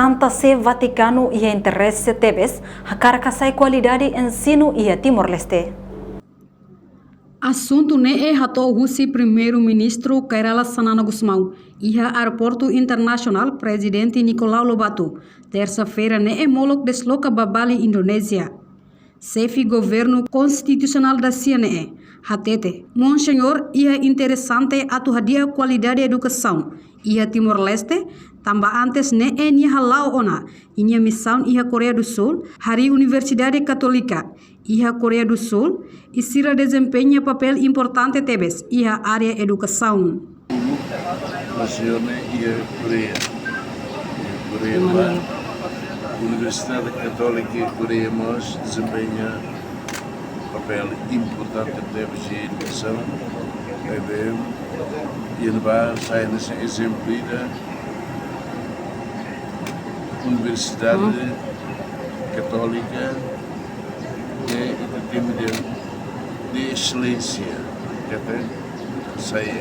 Santa Sé Vaticano e interesse tebes hakarkasai qualidade ensino e Timor-Leste. Assunto ne é rato Russi primeiro-ministro Kairala Sanana Gusmão e aeroporto internacional presidente Nicolau Lobato. Terça-feira ne é molok desloca Babali Indonésia. Chefe governo constitucional da CNE. Hatete, Monsenhor ia interessante atu hadia qualidade educação. Ia Timor-Leste, tambah antes ne é nia halau ona. Inia missão ia Coreia do Sul, hari Universidade Católica. Ia Coreia do Sul, e Sira desempenha papel importante tebes, ia área educação. Monsenhor ia Coreia. Coreia lá, Universidade Católica e Coreia Mos desempenha papel importante tebes de educação. E levar sai nesse exemplo da Universidade Católica de excelência, que até sai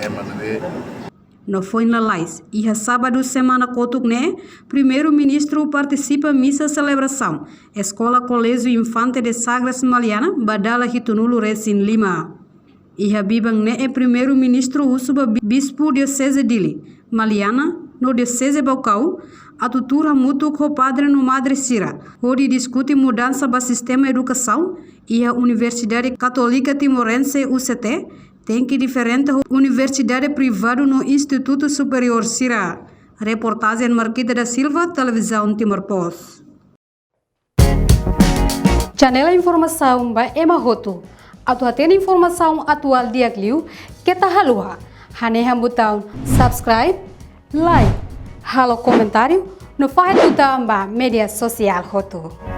Não foi na Lais, e a sábado semana cotuk né, primeiro-ministro participa missa celebração, Escola Colégio Infante de Sagres Maliana, Badala Hitunulu Resin Lima. E a bibang né é primeiro-ministro usuba bispo diocese dili, Maliana, no diocese Baucau, a tutura mutu com padre no Madre Sira, onde discute mudança do sistema de educação e a Universidade Católica Timorense UCT tem que diferente universidade privada no Instituto Superior Sira. Reportagem Marquita da Silva, Televisão Timor Post. Janela informação ba Emma Hotu. Atu tem informação atual dia kliu kita halua. Hane hambutão subscribe, like, halo comentário no faixa do media social Hotu.